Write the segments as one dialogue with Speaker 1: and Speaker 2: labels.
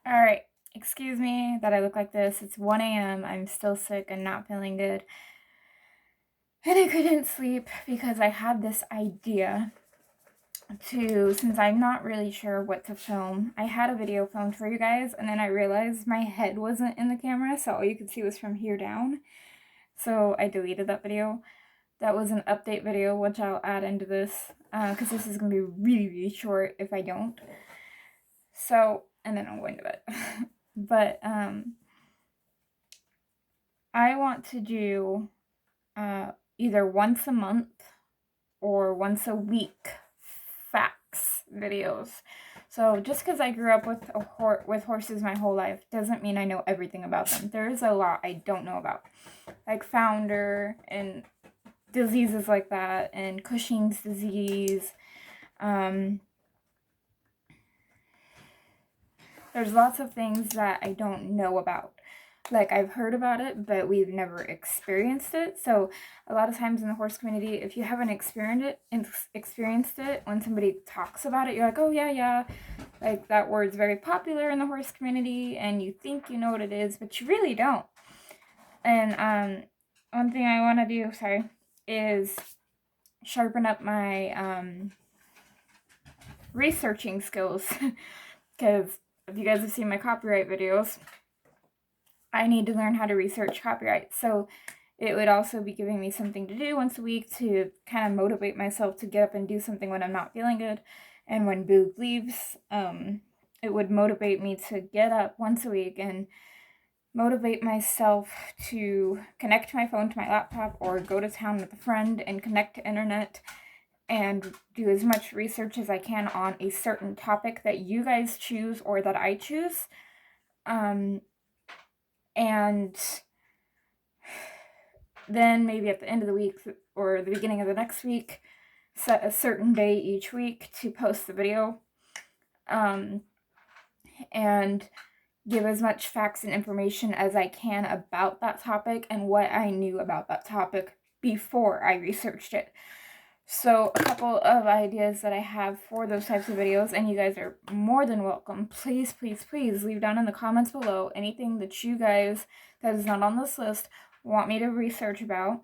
Speaker 1: Alright, excuse me that I look like this. It's 1 a.m. I'm still sick and not feeling good. And I couldn't sleep because I had this idea since I'm not really sure what to film. I had a video filmed for you guys, and then I realized my head wasn't in the camera, so all you could see was from here down. So I deleted that video. That was an update video, which I'll add into this, because this is going to be really, really short if I don't. So, and then I'll go into it. But, I want to do either once a month or once a week facts videos. So just because I grew up with horses my whole life doesn't mean I know everything about them. There is a lot I don't know about, like founder and diseases like that, and Cushing's disease. There's lots of things that I don't know about. Like, I've heard about it, but we've never experienced it. So a lot of times in the horse community, if you haven't experienced it, when somebody talks about it, you're like, oh yeah, like that word's very popular in the horse community, and you think you know what it is, but you really don't. And one thing I want to do, is sharpen up my researching skills. Because if you guys have seen my copyright videos, I need to learn how to research copyright. So it would also be giving me something to do once a week to kind of motivate myself to get up and do something when I'm not feeling good. And when Boog leaves, it would motivate me to get up once a week and motivate myself to connect my phone to my laptop or go to town with a friend and connect to internet and do as much research as I can on a certain topic that you guys choose or that I choose. And then maybe at the end of the week or the beginning of the next week, set a certain day each week to post the video, and give as much facts and information as I can about that topic and what I knew about that topic before I researched it. So a couple of ideas that I have for those types of videos, and you guys are more than welcome. Please, please, please leave down in the comments below anything that you guys that is not on this list want me to research about.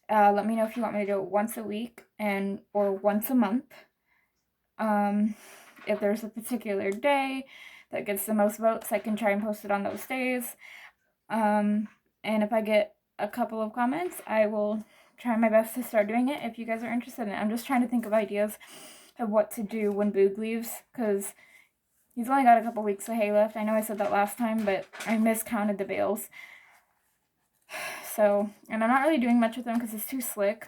Speaker 1: Let me know if you want me to do it once a week or once a month. If there's a particular day that gets the most votes, I can try and post it on those days. And if I get a couple of comments, I will try my best to start doing it if you guys are interested in it. I'm just trying to think of ideas of what to do when Boog leaves, because he's only got a couple weeks of hay left. I know I said that last time, but I miscounted the bales. So, and I'm not really doing much with him because he's too slick.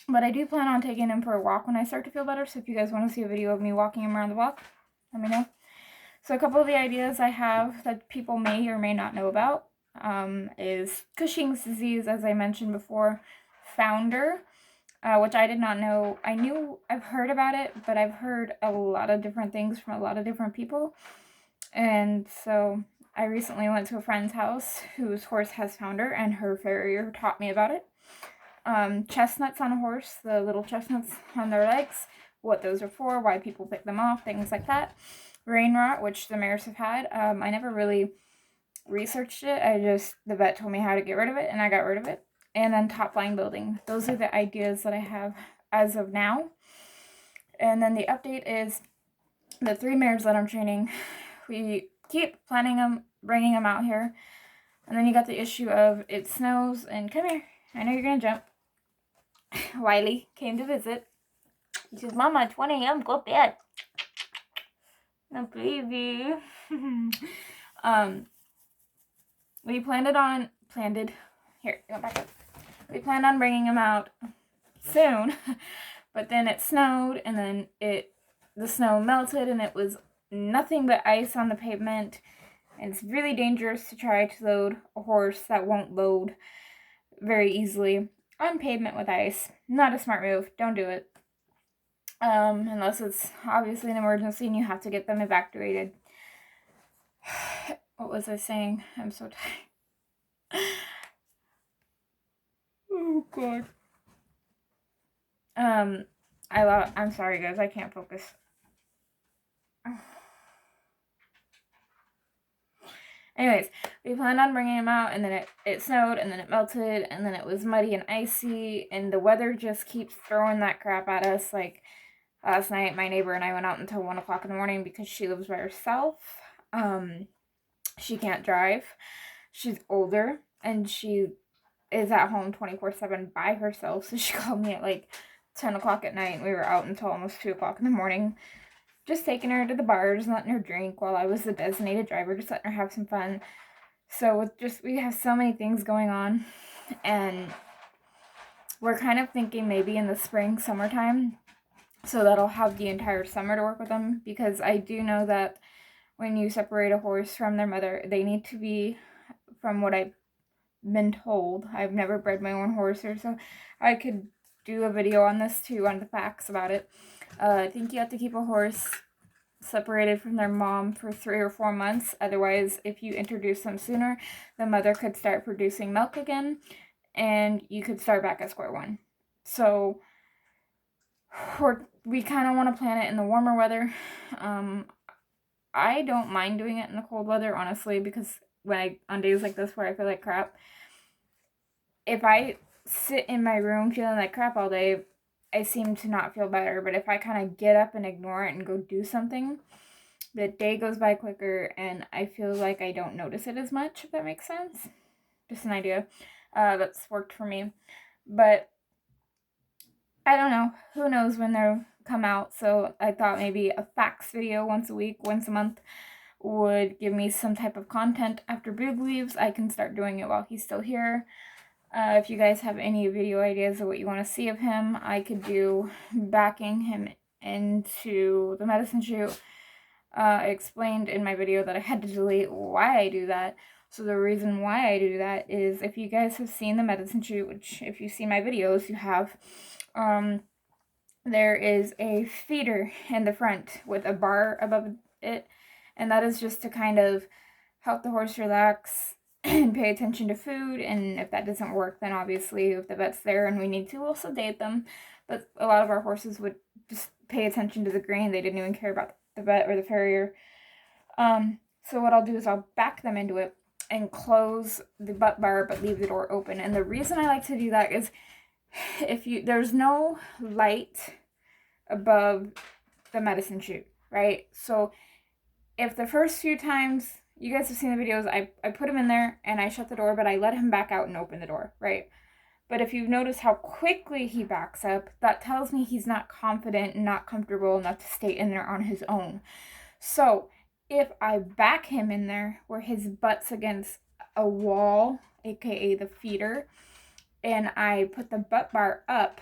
Speaker 1: But I do plan on taking him for a walk when I start to feel better, so if you guys want to see a video of me walking him around the block, let me know. So a couple of the ideas I have that people may or may not know about is Cushing's disease, as I mentioned before, founder, which I did not know. I've heard about it, but I've heard a lot of different things from a lot of different people. And so I recently went to a friend's house whose horse has founder, and her farrier taught me about it. Chestnuts on a horse, the little chestnuts on their legs, what those are for, why people pick them off, things like that. Brain rot, which the mares have had. I never really researched it. The vet told me how to get rid of it, and I got rid of it. And then top line building. Those are the ideas that I have as of now. And then the update is the 3 mares that I'm training. We keep planning them, bringing them out here. And then you got the issue of it snows, and come here. I know you're going to jump. Wiley came to visit. He says, Mama, it's 1 a.m. Go to bed. No, baby. We planned on bringing him out soon, but then it snowed, and then the snow melted, and it was nothing but ice on the pavement, and it's really dangerous to try to load a horse that won't load very easily on pavement with ice. Not a smart move. Don't do it. Unless it's obviously an emergency and you have to get them evacuated. What was I saying? I'm so tired. Oh god. I'm sorry guys, I can't focus. Anyways, we planned on bringing him out, and then it snowed, and then it melted, and then it was muddy and icy, and the weather just keeps throwing that crap at us. Like, last night, my neighbor and I went out until 1 o'clock in the morning because she lives by herself. She can't drive. She's older, and she is at home 24/7 by herself, so she called me at like 10 o'clock at night, and we were out until almost 2 o'clock in the morning, just taking her to the bars and letting her drink while I was the designated driver, just letting her have some fun. So we have so many things going on, and we're kind of thinking maybe in the spring, summertime, so that I'll have the entire summer to work with them, because I do know that when you separate a horse from their mother, they need to be, from what I've been told, I've never bred my own horse, or so I could do a video on this too, on the facts about it. I think you have to keep a horse separated from their mom for 3 or 4 months. Otherwise, if you introduce them sooner, the mother could start producing milk again, and you could start back at square one. So we kind of want to plan it in the warmer weather. I don't mind doing it in the cold weather, honestly, because on days like this where I feel like crap, if I sit in my room feeling like crap all day, I seem to not feel better. But if I kind of get up and ignore it and go do something, the day goes by quicker, and I feel like I don't notice it as much, if that makes sense. Just an idea. That's worked for me. But I don't know. Who knows when they'll come out. So I thought maybe a facts video once a week, once a month, would give me some type of content. After Boog leaves, I can start doing it while he's still here. If you guys have any video ideas of what you want to see of him, I could do backing him into the medicine chute. I explained in my video that I had to delete why I do that. So the reason why I do that is, if you guys have seen the medicine chute, which if you've seen my videos, you have, there is a feeder in the front with a bar above it, and that is just to kind of help the horse relax and pay attention to food. And if that doesn't work, then obviously if the vet's there and we need to, we'll sedate them. But a lot of our horses would just pay attention to the grain. They didn't even care about the vet or the farrier. So what I'll do is I'll back them into it and close the butt bar but leave the door open. And the reason I like to do that is, there's no light above the medicine chute, right? So if the first few times, you guys have seen the videos, I put him in there and I shut the door, but I let him back out and open the door, right? But if you notice how quickly he backs up, that tells me he's not confident and not comfortable enough to stay in there on his own. So if I back him in there where his butt's against a wall, aka the feeder, and I put the butt bar up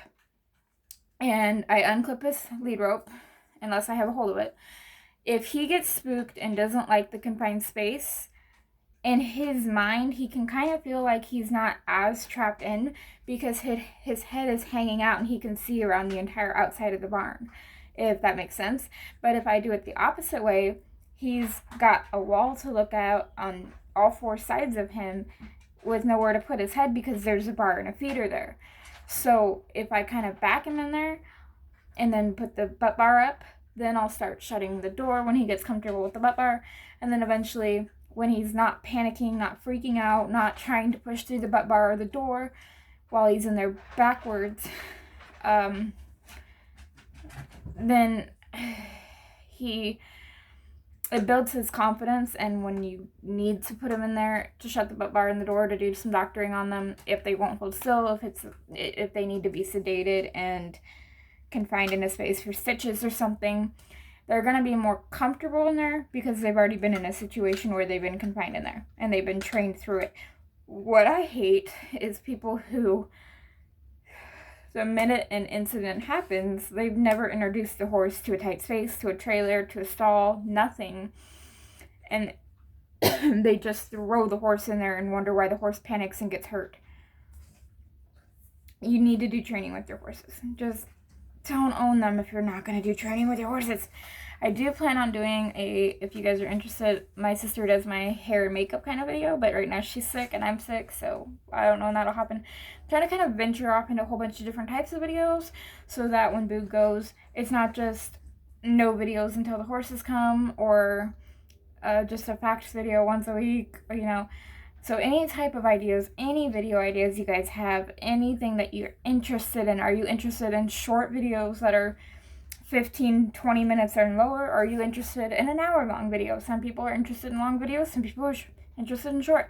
Speaker 1: and I unclip his lead rope, unless I have a hold of it, if he gets spooked and doesn't like the confined space, in his mind, he can kind of feel like he's not as trapped in, because his head is hanging out and he can see around the entire outside of the barn, if that makes sense. But if I do it the opposite way, he's got a wall to look out on all 4 sides of him with nowhere to put his head because there's a bar and a feeder there. So if I kind of back him in there and then put the butt bar up, then I'll start shutting the door when he gets comfortable with the butt bar. And then eventually, when he's not panicking, not freaking out, not trying to push through the butt bar or the door while he's in there backwards, then it builds his confidence. And when you need to put him in there to shut the butt bar and the door to do some doctoring on them, if they won't hold still, if they need to be sedated and confined in a space for stitches or something, they're going to be more comfortable in there because they've already been in a situation where they've been confined in there and they've been trained through it. What I hate is people who, the minute an incident happens, they've never introduced the horse to a tight space, to a trailer, to a stall, nothing, and they just throw the horse in there and wonder why the horse panics and gets hurt. You need to do training with your horses. Just don't own them if you're not going to do training with your horses. I do plan on doing if you guys are interested, my sister does my hair and makeup kind of video, but right now she's sick and I'm sick, so I don't know when that'll happen. I'm trying to kind of venture off into a whole bunch of different types of videos so that when Boog goes, it's not just no videos until the horses come, or just a facts video once a week, you know. So any type of ideas, any video ideas you guys have, anything that you're interested in. Are you interested in short videos that are 15, 20 minutes or lower? Are you interested in an hour-long video? Some people are interested in long videos, some people are interested in short.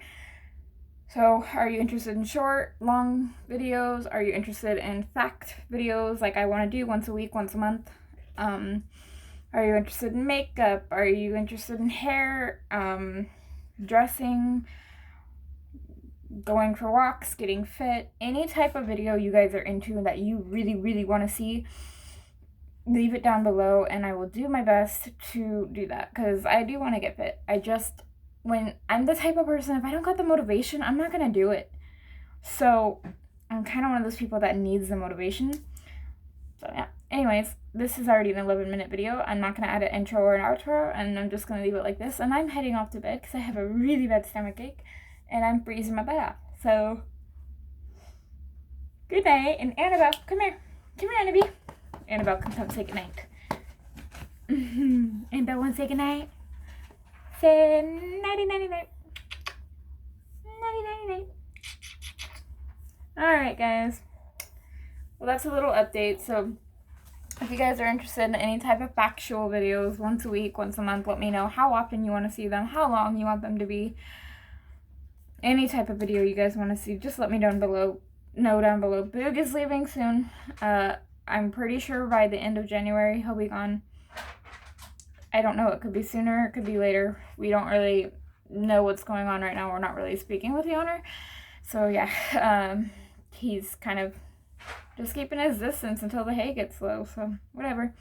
Speaker 1: So are you interested in short, long videos? Are you interested in fact videos like I want to do once a week, once a month? Are you interested in makeup? Are you interested in hair, dressing, going for walks, getting fit? Any type of video you guys are into that you really, really want to see, leave it down below and I will do my best to do that, because I do want to get fit. When I'm the type of person, if I don't got the motivation, I'm not going to do it. So I'm kind of one of those people that needs the motivation. So yeah. Anyways, this is already an 11-minute video. I'm not going to add an intro or an outro, and I'm just going to leave it like this. And I'm heading off to bed because I have a really bad stomachache and I'm freezing my butt off. So good night. And Annabelle, come here. Come here, Annabelle. Annabelle, come say goodnight. Annabelle, want to say goodnight? Say nighty, nighty, night. Nighty, nighty, night. Alright, guys. Well, that's a little update. So if you guys are interested in any type of factual videos, once a week, once a month, let me know how often you want to see them, how long you want them to be. Any type of video you guys want to see, just let me know down below. Boog is leaving soon. I'm pretty sure by the end of January he'll be gone. I don't know. It could be sooner. It could be later. We don't really know what's going on right now. We're not really speaking with the owner. So yeah, he's kind of just keeping his distance until the hay gets low. So whatever.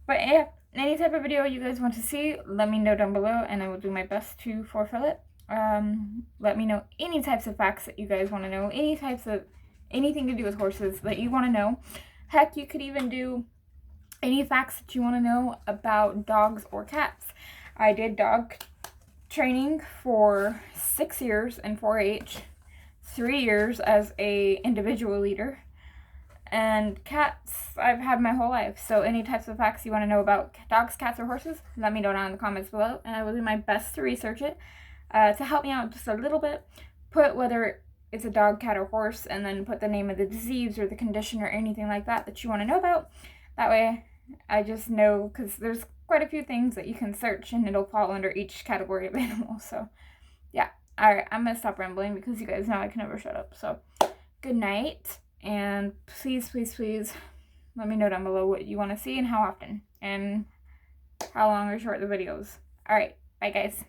Speaker 1: But yeah, any type of video you guys want to see, let me know down below and I will do my best to fulfill it. Let me know any types of facts that you guys want to know. Any types of anything to do with horses that you want to know. Heck, you could even do any facts that you want to know about dogs or cats. I did dog training for 6 years in 4-H, 3 years as a individual leader, and cats I've had my whole life. So any types of facts you want to know about dogs, cats, or horses, let me know down in the comments below, and I will do my best to research it to help me out just a little bit. Put whether it's a dog, cat, or horse, and then put the name of the disease or the condition or anything like that you want to know about. That way I just know, because there's quite a few things that you can search and it'll fall under each category of animal. So yeah. Alright, I'm gonna stop rambling because you guys know I can never shut up. So good night, and please, please, please let me know down below what you want to see and how often and how long or short the videos. Alright, bye guys.